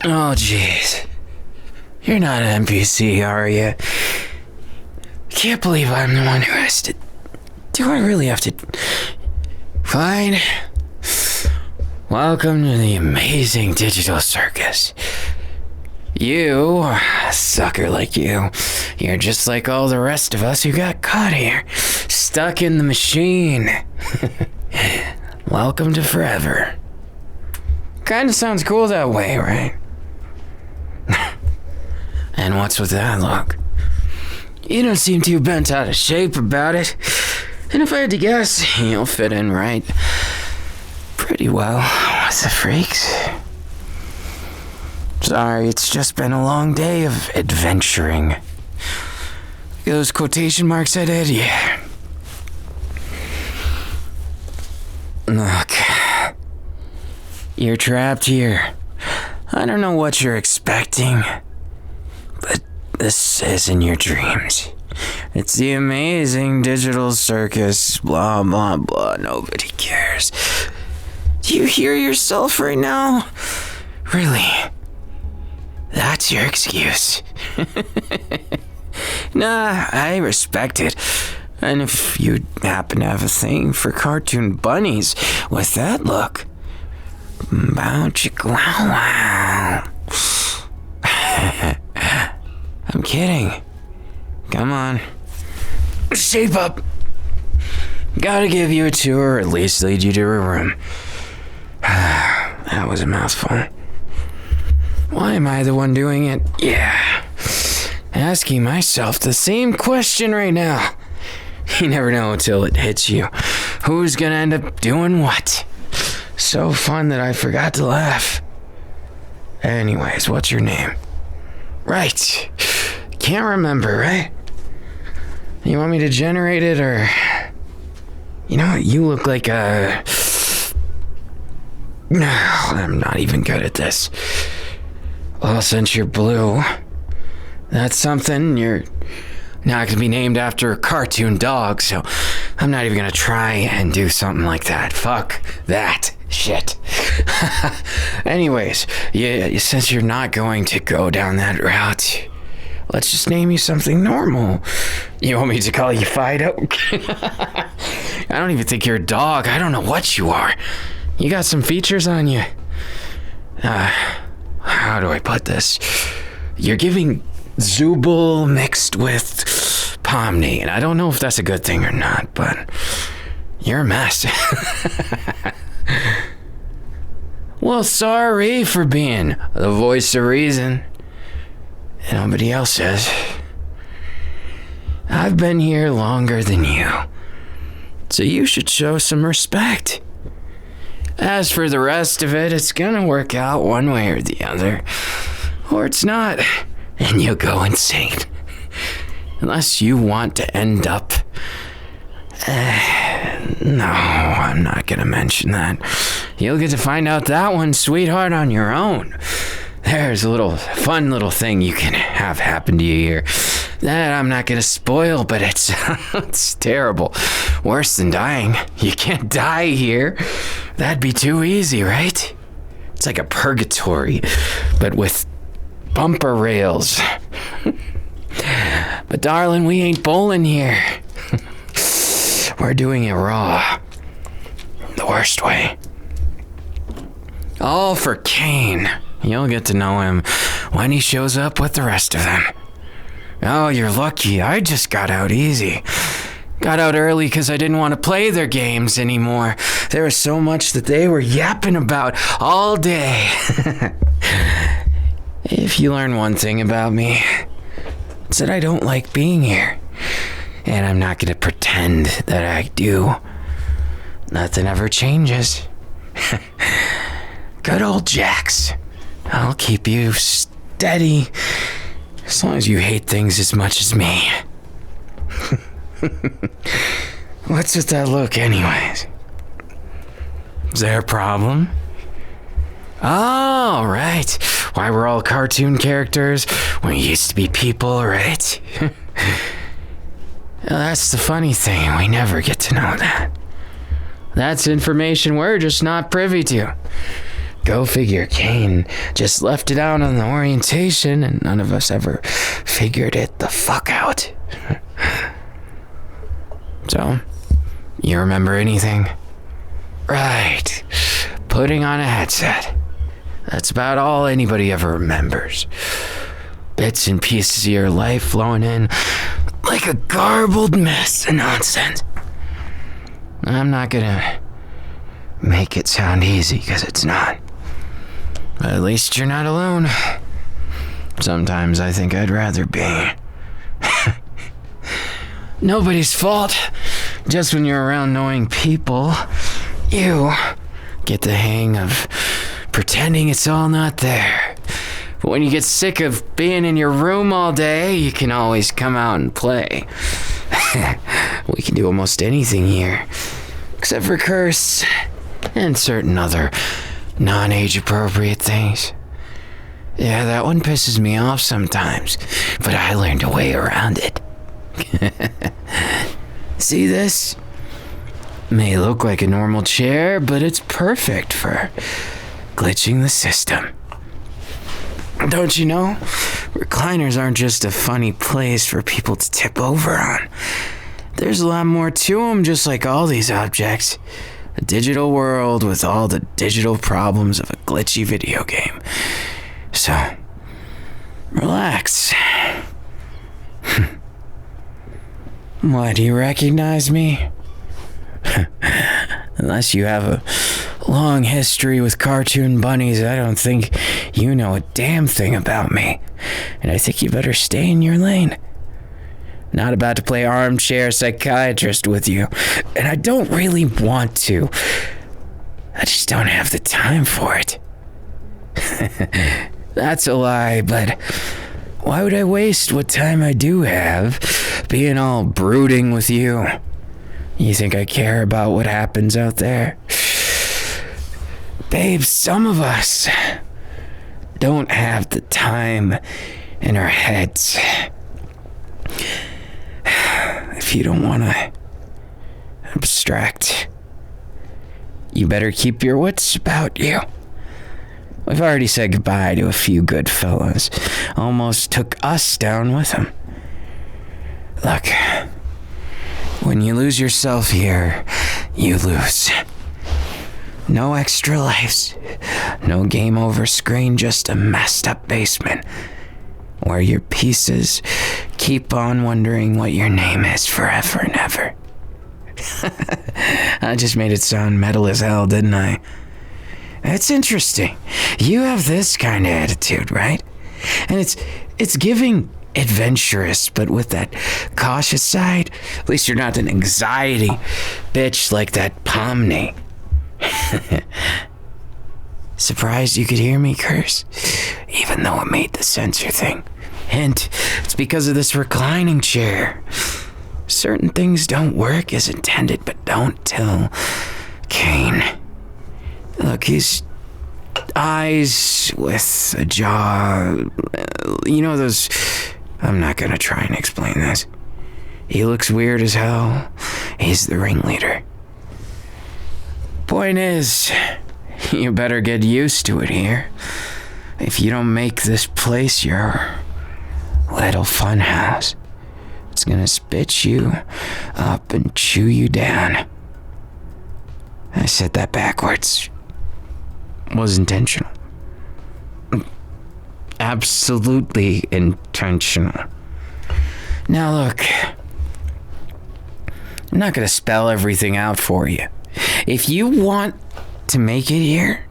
Oh, jeez. You're not an NPC, are you? Can't believe I'm the one who has to... Do I really have to... Fine. Welcome to the amazing digital circus. You, a sucker like you, you're just like all the rest of us who got caught here, stuck in the machine. Welcome to forever. Kinda sounds cool that way, right? And what's with that look? You don't seem too bent out of shape about it. And if I had to guess, you'll fit in right pretty well with the freaks. Sorry, it's just been a long day of adventuring. Those quotation marks I did, yeah. Look, you're trapped here. I don't know what you're expecting, but this isn't your dreams. It's the amazing digital circus, blah, blah, blah. Nobody cares. Do you hear yourself right now? Really? That's your excuse. Nah, I respect it. And if you happen to have a thing for cartoon bunnies with that look, bow chicka wow wow. I'm kidding. Come on. Shape up. Gotta give you a tour, or at least lead you to a room. That was a mouthful. Why am I the one doing it? Yeah. Asking myself the same question right now. You never know until it hits you. Who's gonna end up doing what? So fun that I forgot to laugh. Anyways, what's your name? Right. Can't remember, right? You want me to generate it, or... You know what? You look like a... I'm not even good at this. Well, since you're blue, that's something. You're not gonna be named after a cartoon dog, so I'm not even gonna try and do something like that. Fuck that shit. Anyways, yeah, since you're not going to go down that route, let's just name you something normal. You want me to call you Fido? I don't even think you're a dog. I don't know what you are. You got some features on you. How do I put this? You're giving Zubul mixed with Pomni, and I don't know if that's a good thing or not, but you're a mess. Well, sorry for being the voice of reason. Nobody else is. I've been here longer than you, so you should show some respect. As for the rest of it, it's gonna work out one way or the other. Or it's not, and you'll go insane. Unless you want to end up... no, I'm not gonna mention that. You'll get to find out that one, sweetheart, on your own. There's a little fun little thing you can have happen to you here. That I'm not gonna spoil, but it's terrible. Worse than dying. You can't die here. That'd be too easy, right? It's like a purgatory, but with bumper rails. But darling, we ain't bowling here. We're doing it raw. The worst way. All for Kane. You'll get to know him when he shows up with the rest of them. Oh, you're lucky. I just got out easy. Got out early because I didn't want to play their games anymore. There was so much that they were yapping about all day. If you learn one thing about me, it's that I don't like being here. And I'm not going to pretend that I do. Nothing ever changes. Good old Jax. I'll keep you steady as long as you hate things as much as me. What's with that look anyways? Is there a problem? Oh, right. Why we're all cartoon characters when we used to be people, right? That's the funny thing. We never get to know that. That's information we're just not privy to. Go figure, Kane just left it out on the orientation and none of us ever figured it the fuck out. So, you remember anything? Right. Putting on a headset. That's about all anybody ever remembers. Bits and pieces of your life flowing in like a garbled mess of nonsense. I'm not gonna make it sound easy, because it's not. But at least you're not alone. Sometimes I think I'd rather be. Nobody's fault. Just when you're around knowing people, you get the hang of pretending it's all not there. But when you get sick of being in your room all day, you can always come out and play. We can do almost anything here, except for curse and certain other non-age appropriate things. Yeah, that one pisses me off sometimes, but I learned a way around it. See this? May look like a normal chair, but it's perfect for glitching the system. Don't you know? Recliners aren't just a funny place for people to tip over on. There's a lot more to them, just like all these objects. A digital world with all the digital problems of a glitchy video game. So, relax. Why, do you recognize me? Unless you have a long history with cartoon bunnies, I don't think you know a damn thing about me. And I think you better stay in your lane. Not about to play armchair psychiatrist with you. And I don't really want to. I just don't have the time for it. That's a lie, but why would I waste what time I do have being all brooding with you? You think I care about what happens out there? Babe, some of us don't have the time in our heads. If you don't want to abstract, you better keep your wits about you. We've already said goodbye to a few good fellas. Almost took us down with them. Look, when you lose yourself here, you lose. No extra lives. No game over screen, just a messed up basement where your pieces keep on wondering what your name is forever and ever. I just made it sound metal as hell, didn't I? It's interesting. You have this kind of attitude, right? And it's giving adventurous, but with that cautious side. At least you're not an anxiety bitch like that Pomni. Surprised you could hear me curse, even though it made the censor thing. Hint, it's because of this reclining chair. Certain things don't work as intended, but don't tell Kane. Look, his eyes with a jaw, you know those, I'm not gonna try and explain this. He looks weird as hell. He's the ringleader. Point is, you better get used to it here. If you don't make this place your little fun house, it's gonna spit you up and chew you down. I said that backwards. Was intentional. Absolutely intentional. Now look, I'm not gonna spell everything out for you. If you want to make it here,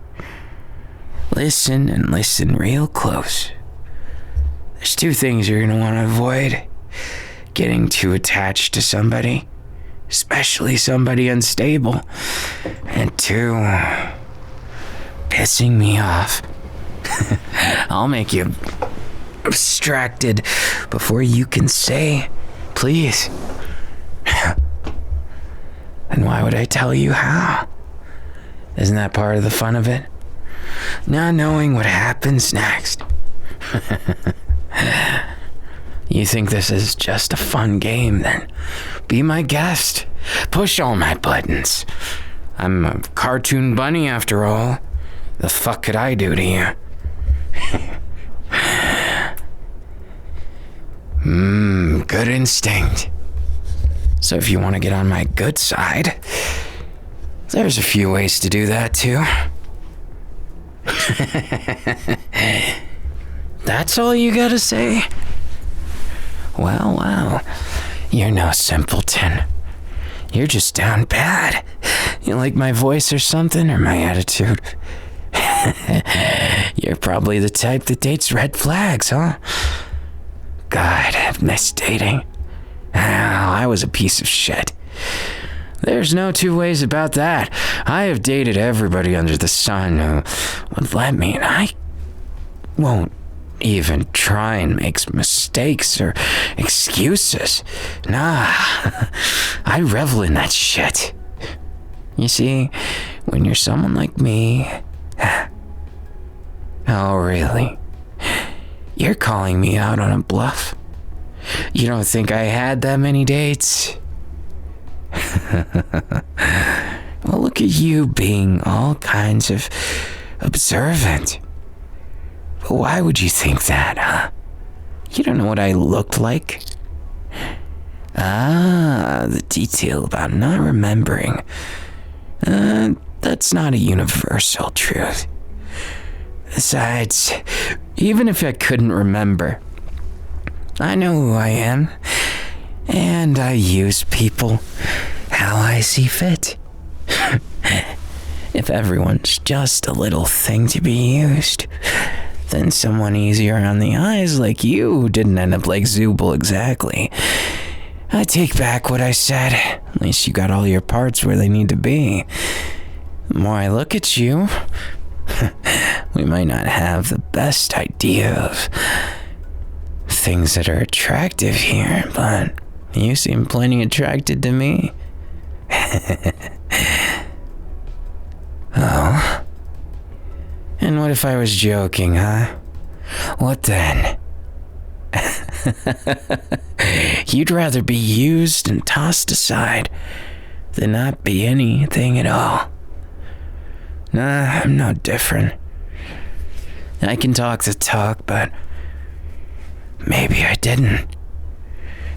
listen and listen real close. There's two things you're gonna want to avoid. Getting too attached to somebody, especially somebody unstable. And two, pissing me off. I'll make you abstracted before you can say, please. And why would I tell you how? Isn't that part of the fun of it? Not knowing what happens next. You think this is just a fun game, then be my guest. Push all my buttons. I'm a cartoon bunny after all. The fuck could I do to you? Good instinct. So if you want to get on my good side, there's a few ways to do that too. That's all you gotta say? Well, you're no simpleton. You're just down bad. You like my voice or something, or my attitude? You're probably the type that dates red flags, huh? God, I've missed dating. I was a piece of shit. There's no two ways about that. I have dated everybody under the sun who would let me, and I won't even try and make mistakes or excuses. Nah, I revel in that shit. You see, when you're someone like me... Oh, really? You're calling me out on a bluff? You don't think I had that many dates? Well, look at you being all kinds of observant. But why would you think that, huh? You don't know what I looked like? The detail about not remembering. That's not a universal truth. Besides, even if I couldn't remember, I know who I am, and I use people how I see fit. If everyone's just a little thing to be used, then someone easier on the eyes like you didn't end up like Zubul exactly. I take back what I said. At least you got all your parts where they need to be. The more I look at you, we might not have the best idea of things that are attractive here, but you seem plenty attracted to me. Oh. And what if I was joking, huh? What then? You'd rather be used and tossed aside than not be anything at all. Nah, I'm no different. I can talk the talk, but maybe I didn't.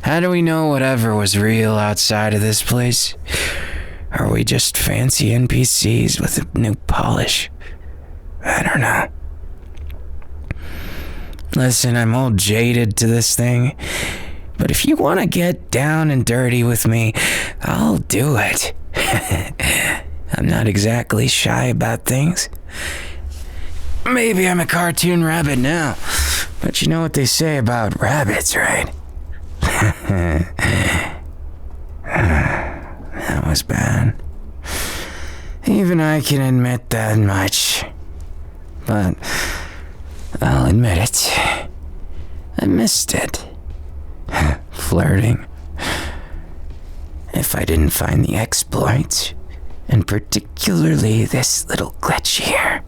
How do we know whatever was real outside of this place? Are we just fancy NPCs with a new polish? I don't know. Listen, I'm all jaded to this thing, but if you want to get down and dirty with me, I'll do it. I'm not exactly shy about things. Maybe I'm a cartoon rabbit now, but you know what they say about rabbits, right? That was bad. Even I can admit that much. But I'll admit it. I missed it. Flirting. If I didn't find the exploits, and particularly this little glitch here,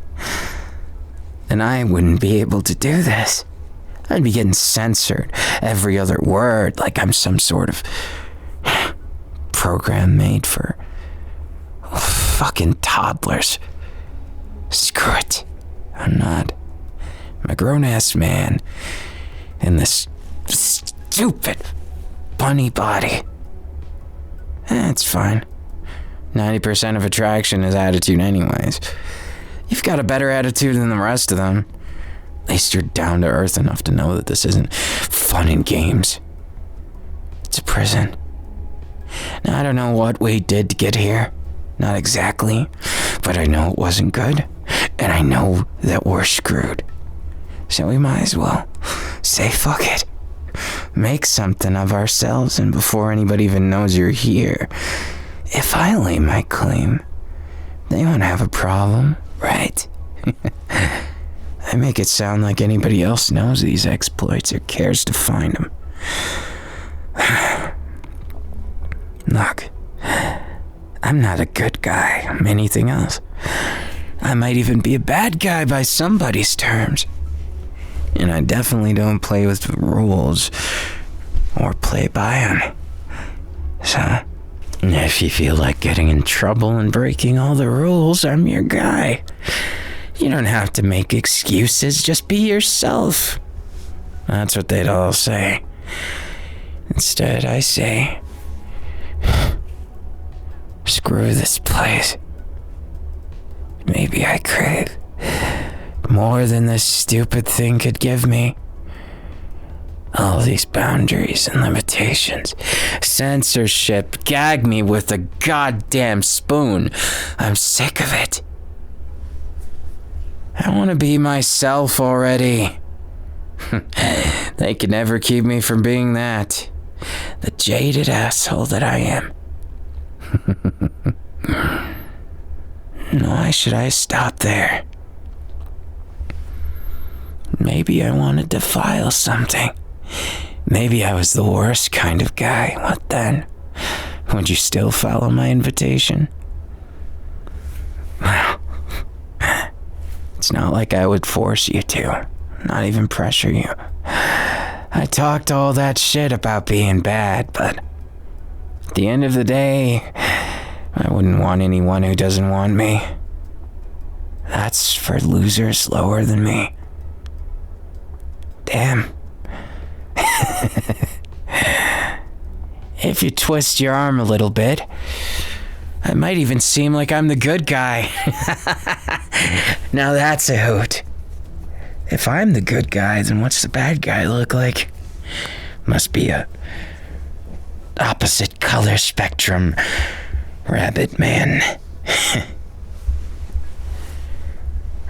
then I wouldn't be able to do this. I'd be getting censored every other word like I'm some sort of program made for fucking toddlers. Screw it. I'm not. I'm a grown-ass man in this stupid bunny body. It's fine. 90% of attraction is attitude anyways. You've got a better attitude than the rest of them. At least you're down to earth enough to know that this isn't fun and games. It's a prison. Now, I don't know what we did to get here. Not exactly. But I know it wasn't good. And I know that we're screwed. So we might as well say fuck it. Make something of ourselves, and before anybody even knows you're here, if I lay my claim, they won't have a problem, right? I make it sound like anybody else knows these exploits or cares to find them. Look, I'm not a good guy. I'm anything else. I might even be a bad guy by somebody's terms. And I definitely don't play with the rules or play by them. So, if you feel like getting in trouble and breaking all the rules, I'm your guy. You don't have to make excuses, just be yourself. That's what they'd all say. Instead, I say, screw this place. Maybe I crave more than this stupid thing could give me. All these boundaries and limitations, censorship, gag me with a goddamn spoon. I'm sick of it. I want to be myself already. They can never keep me from being that. The jaded asshole that I am. Why should I stop there? Maybe I wanted to file something. Maybe I was the worst kind of guy. What then? Would you still follow my invitation? Well, it's not like I would force you to. Not even pressure you. I talked all that shit about being bad, but at the end of the day, I wouldn't want anyone who doesn't want me. That's for losers lower than me. Damn. If you twist your arm a little bit, I might even seem like I'm the good guy. Now that's a hoot. If I'm the good guy, then what's the bad guy look like? Must be a opposite color spectrum rabbit man.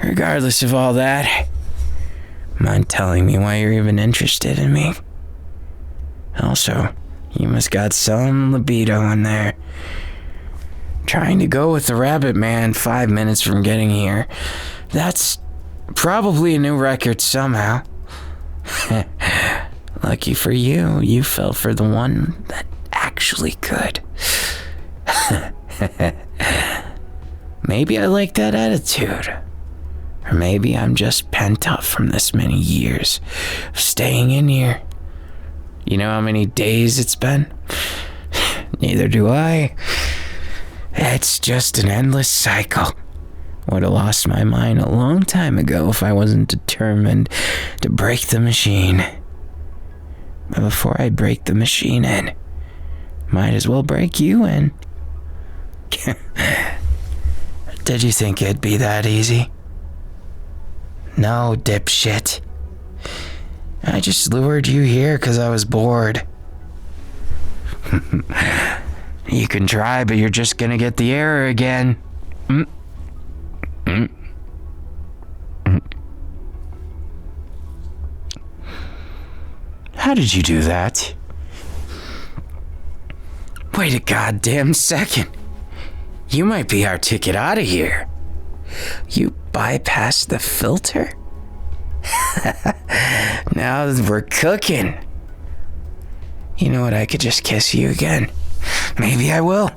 Regardless of all that, mind telling me why you're even interested in me? Also, you must got some libido in there. Trying to go with the rabbit man 5 minutes from getting here. That's probably a new record somehow. Lucky for you, you fell for the one that actually could. Maybe I like that attitude. Or maybe I'm just pent up from this many years of staying in here. You know how many days it's been? Neither do I. It's just an endless cycle. Would have lost my mind a long time ago if I wasn't determined to break the machine. But before I break the machine in, might as well break you in. Did you think it'd be that easy? No, dipshit. I just lured you here because I was bored. You can try, but you're just gonna get the error again. How did you do that? Wait a goddamn second. You might be our ticket out of here. You bypassed the filter? Now we're cooking. You know what? I could just kiss you again. Maybe I will.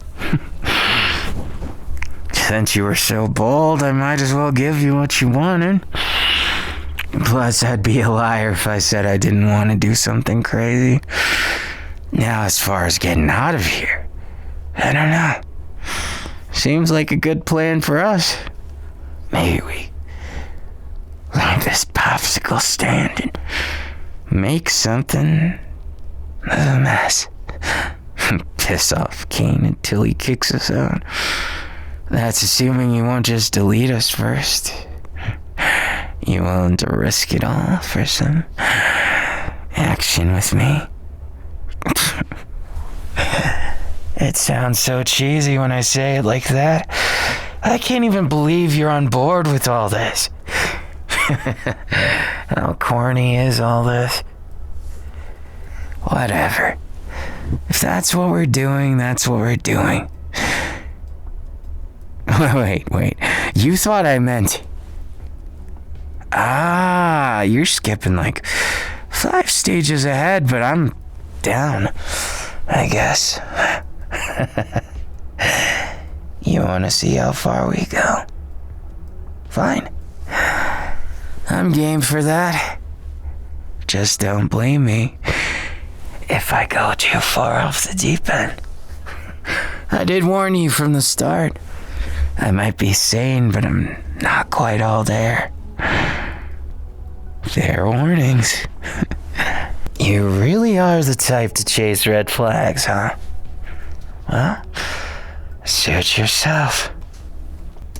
Since you were so bold, I might as well give you what you wanted. Plus, I'd be a liar if I said I didn't want to do something crazy. Now, as far as getting out of here, I don't know. Seems like a good plan for us. Maybe we leave this popsicle stand and make something of a mess. Piss off Kane until he kicks us out. That's assuming you won't just delete us first. You willing to risk it all for some action with me? It sounds so cheesy when I say it like that. I can't even believe you're on board with all this. How corny is all this? Whatever. If that's what we're doing, that's what we're doing. Wait. You thought I meant... you're skipping like 5 stages ahead, but I'm down, I guess. You want to see how far we go? Fine. I'm game for that. Just don't blame me if I go too far off the deep end. I did warn you from the start. I might be sane, but I'm Not quite all there. Fair warnings. You really are the type to chase red flags, huh? Well, suit yourself.